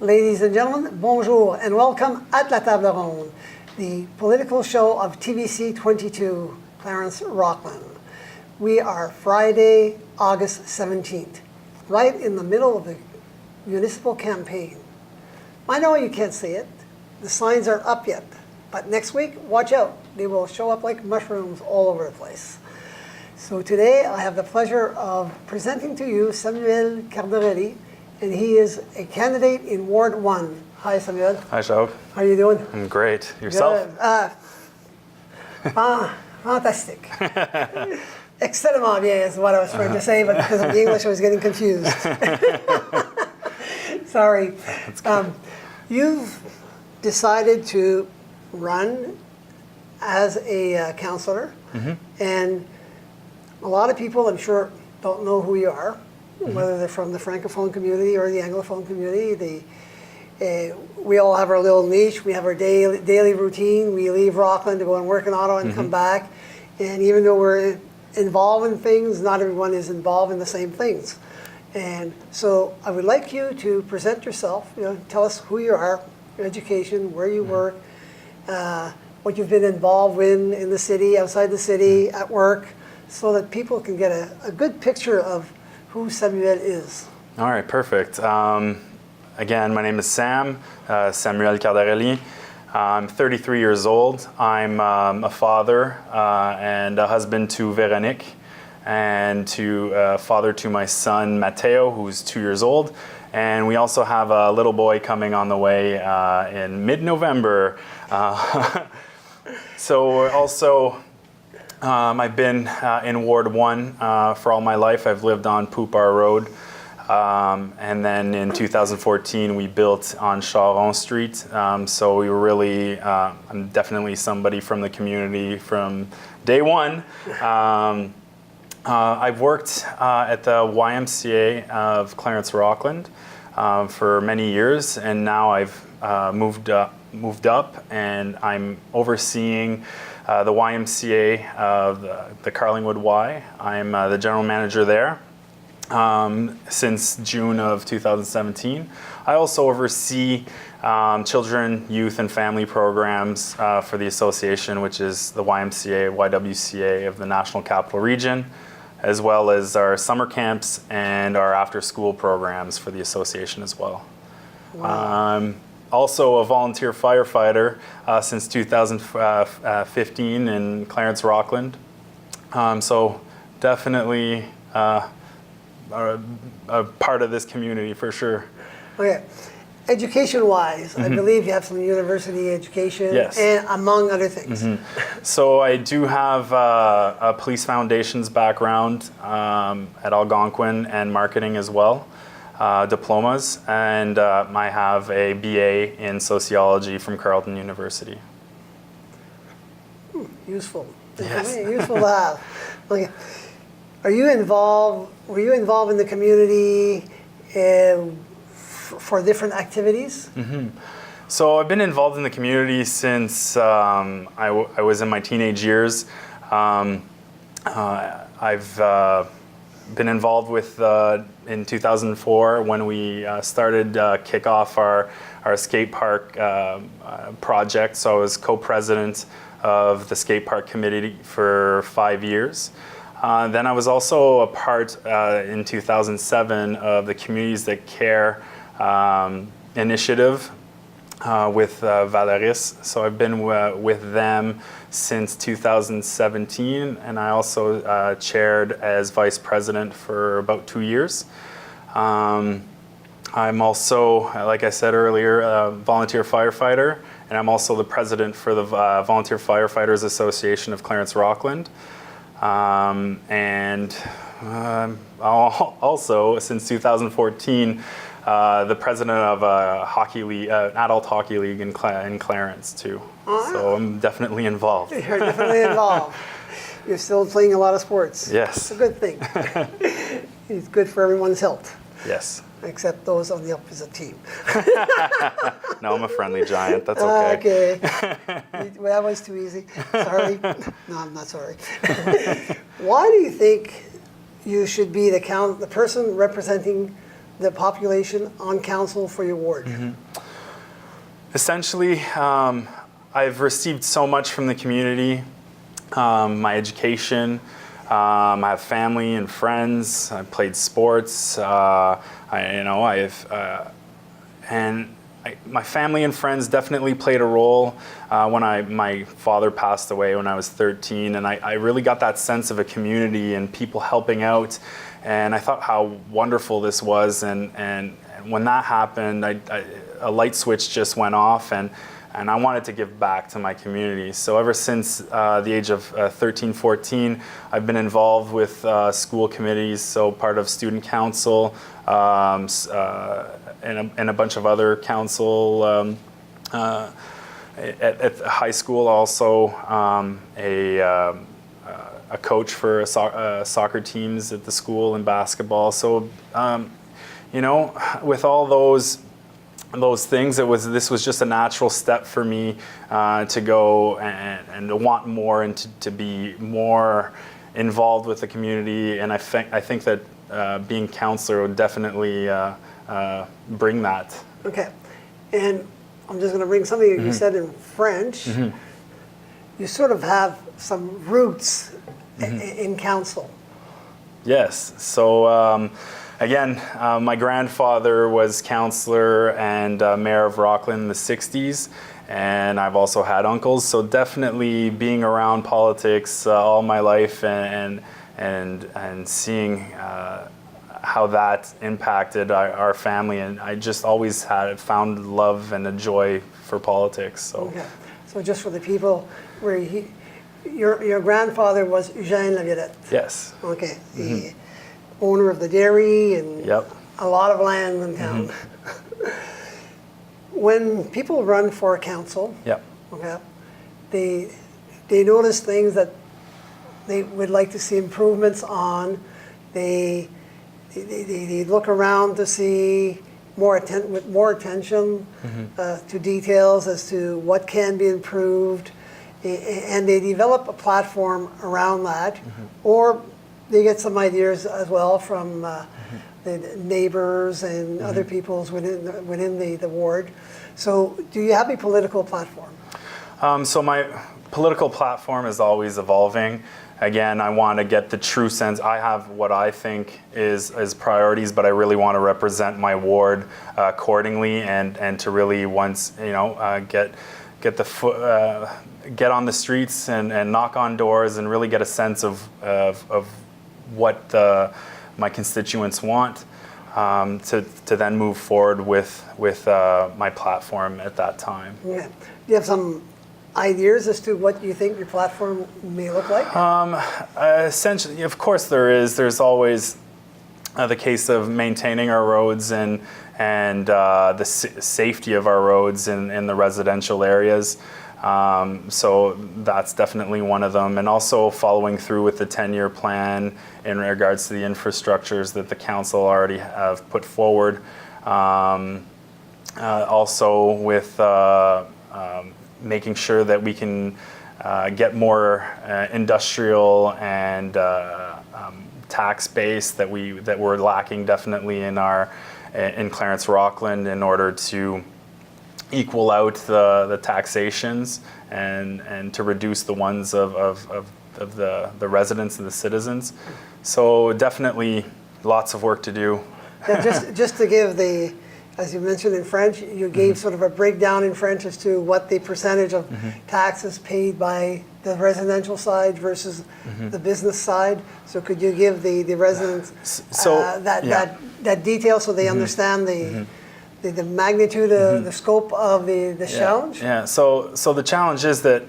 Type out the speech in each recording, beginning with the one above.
Ladies and gentlemen, bonjour and welcome at La Table Ronde, the political show of TVC 22, Clarence Rockland. We are Friday, August 17th, right in the middle of the municipal campaign. I know you can't see it. The signs are up yet. But next week, watch out. They will show up like mushrooms all over the place. So today, I have the pleasure of presenting to you Samuel Cardarelli, and he is a candidate in Ward 1. Hi, Samuel. Hi, Jacques. How are you doing? I'm great. Yourself? Fantastic. Extrêmement bien is what I was trying to say, but because of the English, I was getting confused. Sorry. You've decided to run as a counselor, and a lot of people, I'm sure, don't know who you are, whether they're from the Francophone community or the Anglophone community. We all have our little niche. We have our daily routine. We leave Rockland to go and work in Ottawa and come back. And even though we're involved in things, not everyone is involved in the same things. And so I would like you to present yourself, tell us who you are, your education, where you work, what you've been involved in the city, outside the city, at work, so that people can get a good picture of who Samuel is. All right, perfect. Again, my name is Samuel Cardarelli. I'm 33 years old. I'm a father and a husband to Véronique, and father to my son Matteo, who's 2 years old. And we also have a little boy coming on the way in mid-November. So also, I've been in Ward 1 for all my life. I've lived on Poupar Road. And then in 2014, we built on Charon Street. So we were really, I'm definitely somebody from the community from day one. I've worked at the YMCA of Clarence Rockland for many years, and now I've moved up, and I'm overseeing the YMCA of the Carlingwood Y. I'm the general manager there since June of 2017. I also oversee children, youth, and family programs for the association, which is the YMCA, YWCA of the National Capital Region, as well as our summer camps and our after-school programs for the association as well. Wow. Also a volunteer firefighter since 2015 in Clarence Rockland. So definitely a part of this community for sure. Okay. Education-wise, I believe you have some university education, yes, and among other things. So I do have a police foundations background at Algonquin and marketing as well. Diplomas, and I have a BA in sociology from Carleton University. Useful. Yes. Useful to have. Okay. Were you involved in the community for different activities? So I've been involved in the community since I was in my teenage years. I've been involved with in 2004 when we started kick off our skate park project. So I was co-president of the skate park committee for 5 years. Then I was also a part in 2007 of the Communities That Care initiative with Valeris. So I've been with them since 2017, and I also chaired as vice president for about 2 years. I'm also, like I said earlier, a volunteer firefighter, and I'm also the president for the Volunteer Firefighters Association of Clarence Rockland. Also, since 2014, the president of a hockey league, adult hockey league in Clarence too. So I'm definitely involved. You're definitely involved. You're still playing a lot of sports. Yes. It's a good thing. It's good for everyone's health. Yes. Except those on the opposite team. No, I'm a friendly giant. That's okay. Well, that was too easy. Sorry. No, I'm not sorry. Why do you think you should be the person representing the population on council for your ward? Essentially, I've received so much from the community, my education. I have family and friends. I played sports. My family and friends definitely played a role when my father passed away when I was 13, and I really got that sense of a community and people helping out, and I thought how wonderful this was, and when that happened, a light switch just went off, and I wanted to give back to my community. So ever since the age of 13, 14, I've been involved with school committees, so part of student council, and a bunch of other council at high school, also a coach for soccer teams at the school and basketball. So, with all those things, this was just a natural step for me to go and to want more and to be more involved with the community. And I think that being counselor would definitely bring that. Okay, and I'm just going to bring something you said in French. You sort of have some roots in council. Yes. So again, my grandfather was councillor and mayor of Rockland in the 60s, and I've also had uncles. So definitely being around politics all my life and seeing how that impacted our family, and I just always found love and a joy for politics. So. Okay. So just for the people, where your grandfather was Eugène Laviolette. Yes. Okay. The owner of the dairy and Yep. a lot of land in town. When people run for council, Yep. okay, they notice things that they would like to see improvements on. They look around to see with more attention to details as to what can be improved, and they develop a platform around that, or they get some ideas as well from the neighbors and other peoples within the ward. So do you have a political platform? So my political platform is always evolving. Again, I want to get the true sense. I have what I think is priorities, but I really want to represent my ward accordingly, and to really get on the streets and knock on doors and really get a sense of what my constituents want, to then move forward with my platform at that time. Yeah. Do you have some ideas as to what you think your platform may look like? Essentially, of course there is. There's always the case of maintaining our roads and the safety of our roads in the residential areas. So that's definitely one of them. And also following through with the 10-year plan in regards to the infrastructures that the council already have put forward. Also with making sure that we can get more industrial and tax base that we're lacking definitely in Clarence Rockland, in order to equal out the taxations and to reduce the ones of the residents and the citizens. So definitely lots of work to do. Yeah, just to give as you mentioned in French, you gave sort of a breakdown in French as to what the percentage of taxes paid by the residential side versus the business side. So could you give the residents that detail so they understand the magnitude of the scope of the challenge? Yeah. So the challenge is that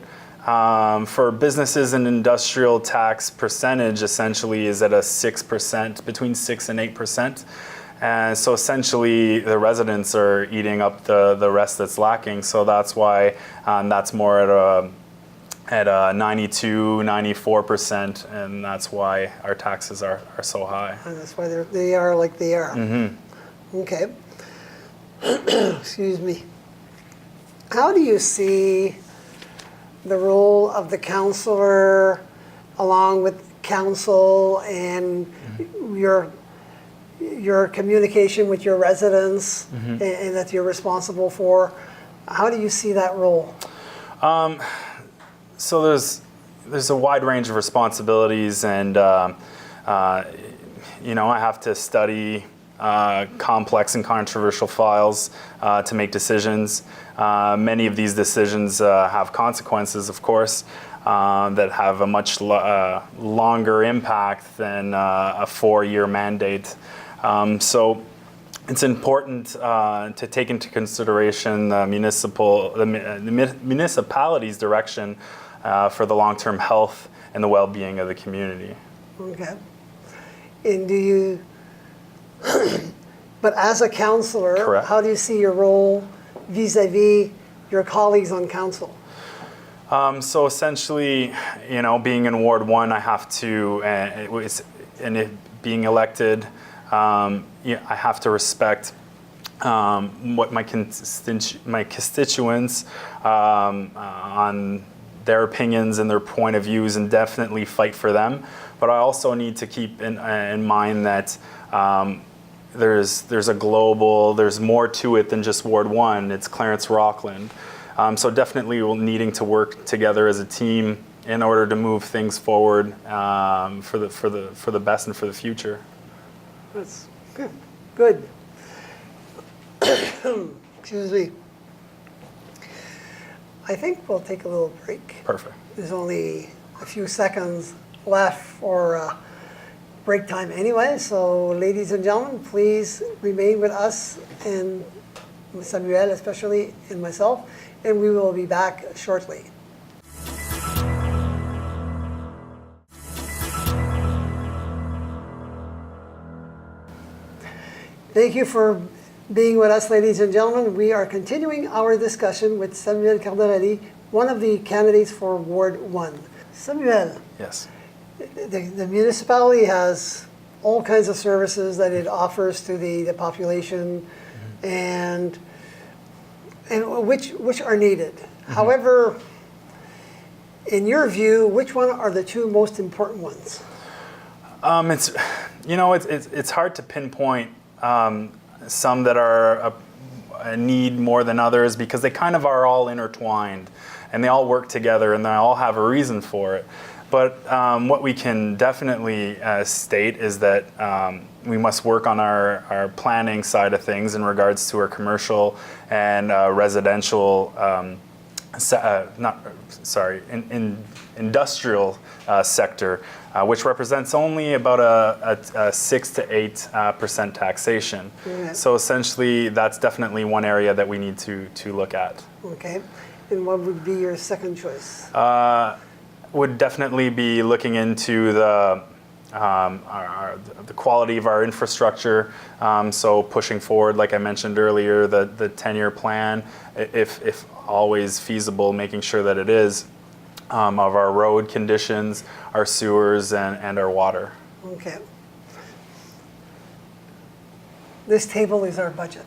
for businesses, an industrial tax percentage essentially is at a 6%, between 6 and 8%. And so essentially the residents are eating up the rest that's lacking. So that's why that's more at a 92, 94%, and that's why our taxes are so high. And that's why they are like they are. Okay. Excuse me. How do you see the role of the councillor along with council and your communication with your residents and that you're responsible for. How do you see that role? So there's a wide range of responsibilities, and I have to study complex and controversial files to make decisions. Many of these decisions have consequences, of course, that have a much longer impact than a 4-year mandate. So it's important to take into consideration the municipality's direction for the long-term health and the well-being of the community. Okay. And do you, but as a counselor, Correct. how do you see your role vis-a-vis your colleagues on council? So essentially, being in Ward 1, I have to, being elected, I have to respect what my constituents on their opinions and their point of views, and definitely fight for them. But I also need to keep in mind that there's more to it than just Ward 1. It's Clarence Rockland. So definitely we're needing to work together as a team in order to move things forward for the best and for the future. That's good. Good. Excuse me. I think we'll take a little break. Perfect. There's only a few seconds left for break time anyway. So ladies and gentlemen, please remain with us, and Samuel especially, and myself, and we will be back shortly. Thank you for being with us, ladies and gentlemen. We are continuing our discussion with Samuel Cardarelli, one of the candidates for Ward 1. Samuel, Yes. the municipality has all kinds of services that it offers to the population, and which are needed. However, in your view, which one are the two most important ones? It's hard to pinpoint some that are a need more than others, because they kind of are all intertwined, and they all work together, and they all have a reason for it. But what we can definitely state is that we must work on our planning side of things in regards to our commercial and residential, industrial sector, which represents only about a 6 to 8% taxation. Yeah. So essentially, that's definitely one area that we need to look at. Okay. And what would be your second choice? Would definitely be looking into the quality of our infrastructure. So pushing forward, like I mentioned earlier, the 10-year plan, if always feasible, making sure that it is, of our road conditions, our sewers, and our water. Okay. This table is our budget.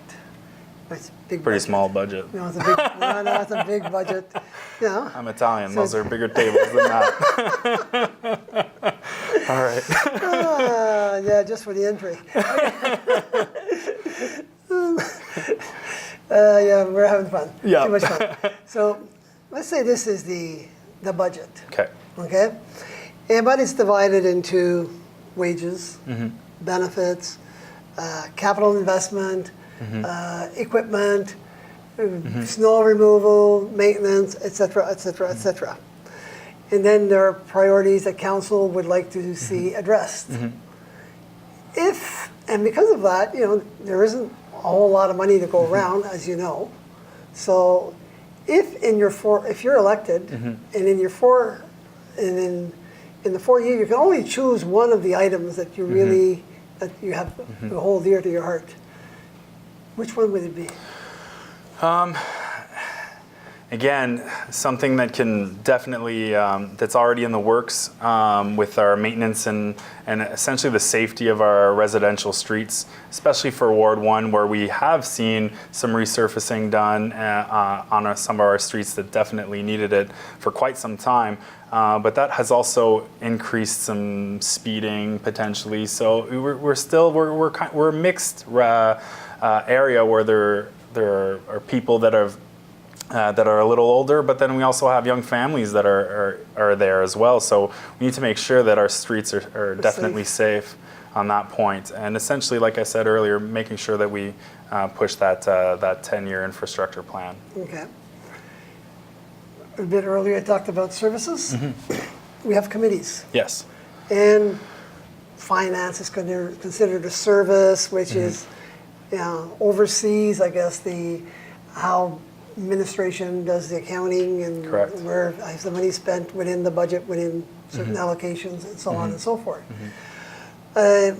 It's a big Pretty budget. small budget. No, it's a big, no, it's a big budget. Yeah. I'm Italian. So those are bigger tables than that. All right. Yeah, just for the entry. Yeah, we're having fun. Yeah. Too much fun. So let's say this is the budget. Okay. Okay? But it's divided into wages, benefits, capital investment, equipment, snow removal, maintenance, et cetera, et cetera, et cetera. And then there are priorities that council would like to see addressed. And because of that, there isn't a whole lot of money to go around, as you know. So if you're elected, and in the 4 year, you can only choose one of the items that you really, that you have to hold dear to your heart. Which one would it be? again, something that can definitely, that's already in the works with our maintenance and essentially the safety of our residential streets, especially for Ward 1, where we have seen some resurfacing done on some of our streets that definitely needed it for quite some time. But that has also increased some speeding potentially. So we're a mixed area where there are people that are a little older, but then we also have young families that are there as well. So we need to make sure that our streets are definitely safe on that point. And essentially, like I said earlier, making sure that we push that 10-year infrastructure plan. Okay. A bit earlier, I talked about services. Mm-hmm. We have committees. Yes. And finance is considered a service, which mm-hmm. is oversees, I guess, how administration does the accounting and correct. Where is the money spent within the budget, within certain mm-hmm. allocations, and so mm-hmm. on and so forth. Mm-hmm.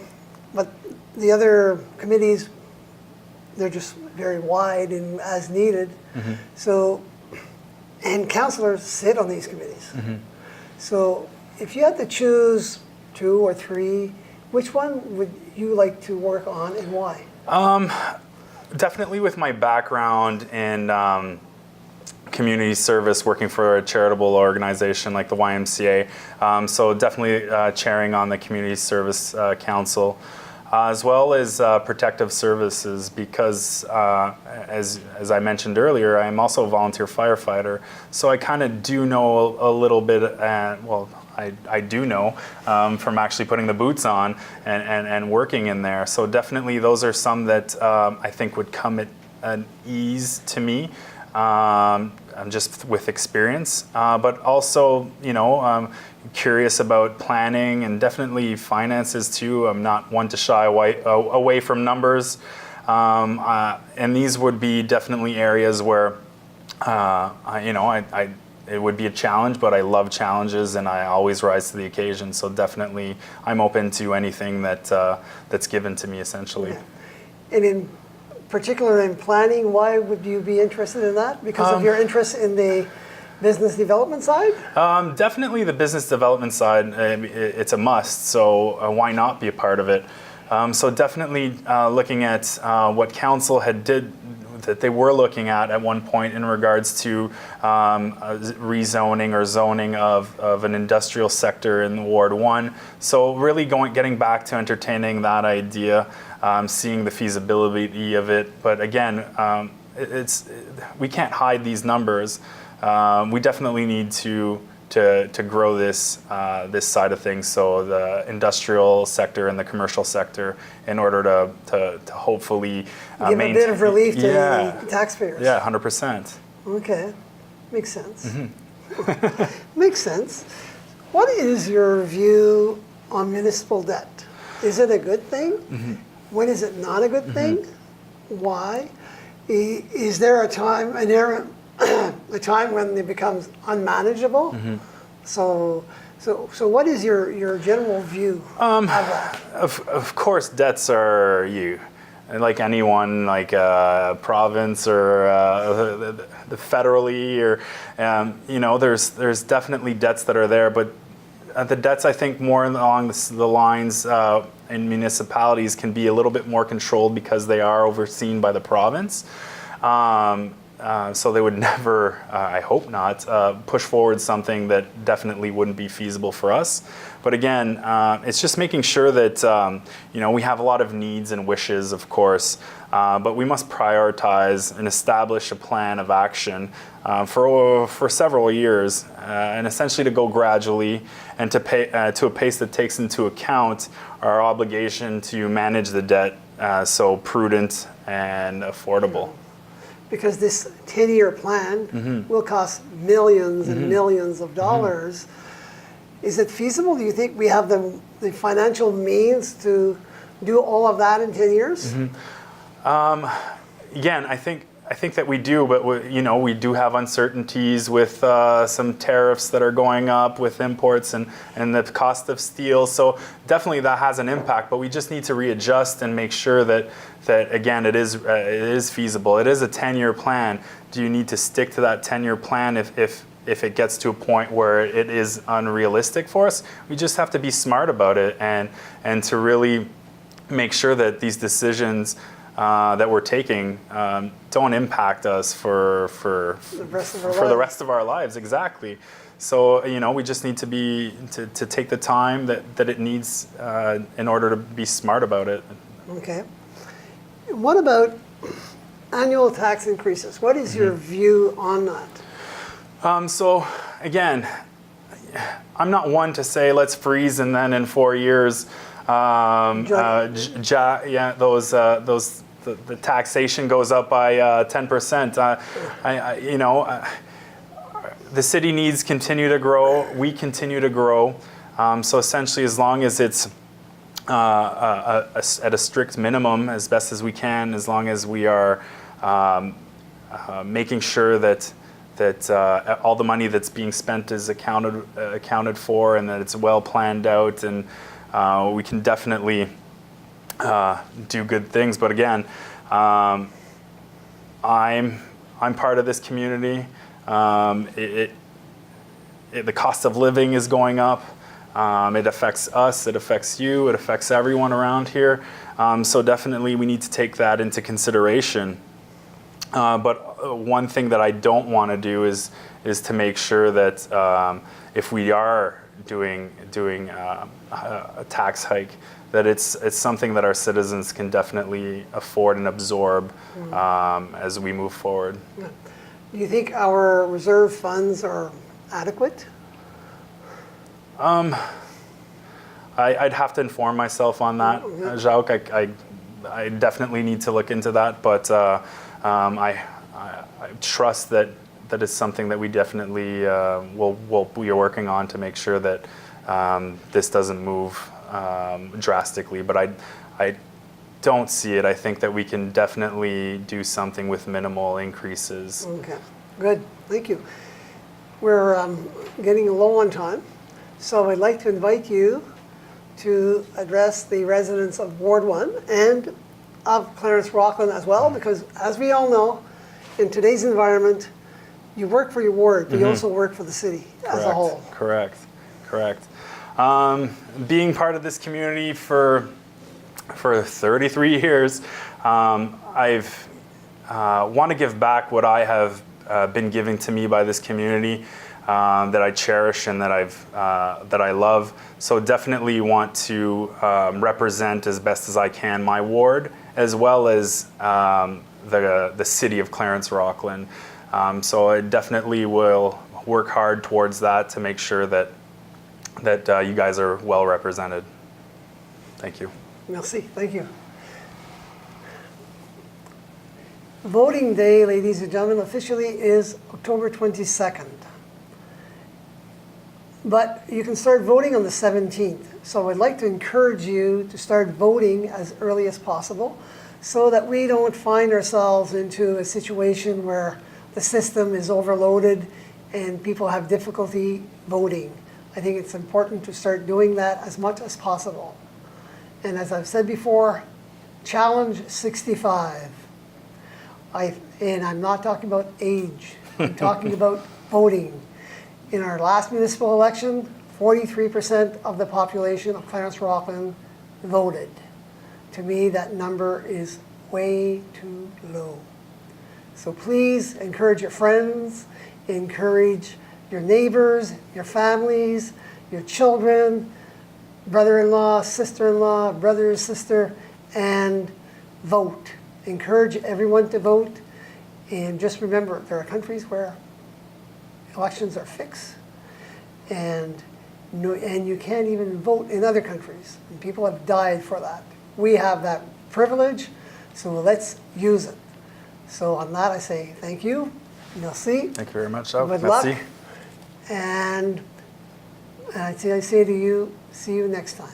But the other committees, they're just very wide and as needed. Mm-hmm. So, and councillors sit on these committees. Mm-hmm. So if you had to choose 2 or 3, which one would you like to work on and why? Definitely with my background in community service, working for a charitable organization like the YMCA. So definitely chairing on the Community Service Council, as well as protective services, because as I mentioned earlier, I am also a volunteer firefighter. So I kind of do know a little bit, I do know from actually putting the boots on and working in there. So definitely those are some that I think would come at an ease to me, just with experience. But also, curious about planning and definitely finances too. I'm not one to shy away from numbers. And these would be definitely areas where, it would be a challenge, but I love challenges and I always rise to the occasion. So definitely I'm open to anything that's given to me essentially. Yeah. And in particular in planning, why would you be interested in that? Because of your interest in the business development side? Definitely the business development side, it's a must. So why not be a part of it? So definitely looking at what council that they were looking at one point in regards to rezoning or zoning of an industrial sector in Ward 1. So really getting back to entertaining that idea, seeing the feasibility of it. But again, we can't hide these numbers. We definitely need to grow this side of things, so the industrial sector and the commercial sector, in order to hopefully give a bit of relief to the taxpayers. Yeah, 100%. Okay, makes sense. Mm-hmm. Makes sense. What is your view on municipal debt? Is it a good thing? Mm-hmm. When is it not a good mm-hmm. thing? Why? Is there a time, an era, a time when it becomes unmanageable? Mm-hmm. So what is your general view of that? Of course, debts are like anyone, like a province or the federally, or there's definitely debts that are there, but the debts, I think, more along the lines in municipalities can be a little bit more controlled because they are overseen by the province. So they would never, I hope not, push forward something that definitely wouldn't be feasible for us. But again, it's just making sure that we have a lot of needs and wishes, of course, but we must prioritize and establish a plan of action for several years, and essentially to go gradually and to a pace that takes into account our obligation to manage the debt, so prudent and affordable. Because this 10-year plan mm-hmm. will cost millions and mm-hmm. millions of dollars. Mm-hmm. Is it feasible? Do you think we have the financial means to do all of that in 10 years? Mm-hmm. Again, I think I think that we do, but we do have uncertainties with some tariffs that are going up with imports and the cost of steel. So definitely that has an impact, but we just need to readjust and make sure that again, it is feasible. It is a 10-year plan. Do you need to stick to that 10-year plan if it gets to a point where it is unrealistic for us? We just have to be smart about it and to really make sure that these decisions that we're taking don't impact us for The rest of our the lives. rest of our lives. Exactly. So we just need to take the time that it needs in order to be smart about it. Okay. What about annual tax increases? What is your view on that? So again, I'm not one to say let's freeze and then in 4 years, the taxation goes up by 10%. The city needs continue to grow. We continue to grow. So essentially, as long as it's at a strict minimum, as best as we can, as long as we are making sure that all the money that's being spent is accounted for and that it's well planned out, and we can definitely do good things. But again, I'm part of this community. The cost of living is going up. It affects us, it affects you, it affects everyone around here. So definitely we need to take that into consideration. But one thing that I don't want to do is to make sure that if we are doing a tax hike, that it's something that our citizens can definitely afford and absorb as we move forward. Do you think our reserve funds are adequate? I'd have to inform myself on that, Jacques. I definitely need to look into that, but I trust that it's something that we definitely we are working on to make sure that this doesn't move drastically. But I don't see it. I think that we can definitely do something with minimal increases. Okay, good. Thank you. We're getting low on time, so I'd like to invite you to address the residents of Ward 1 and of Clarence Rockland as well, because as we all know, in today's environment, you work for your ward, but you also work for the city as a whole. Correct. Being part of this community for 33 years, I've want to give back what I have been given to me by this community that I cherish and that I love. So definitely want to represent as best as I can my ward, as well as the city of Clarence Rockland. So I definitely will work hard towards that to make sure that you guys are well represented. Thank you. Merci. Thank you. Voting day, ladies and gentlemen, officially is October 22nd. But you can start voting on the 17th. So I'd like to encourage you to start voting as early as possible so that we don't find ourselves into a situation where the system is overloaded and people have difficulty voting. I think it's important to start doing that as much as possible. And as I've said before, challenge 65. And I'm not talking about age. I'm talking about voting. In our last municipal election, 43% of the population of Clarence Rockland voted. To me, that number is way too low. So please encourage your friends, encourage your neighbors, your families, your children, brother-in-law, sister-in-law, brother, sister, and vote. Encourage everyone to vote. And just remember, there are countries where elections are fixed, and you can't even vote in other countries. And people have died for that. We have that privilege, so let's use it. So on that, I say thank you. Merci. Thank you very much. Oh, Good merci. luck. And I say to you, see you next time.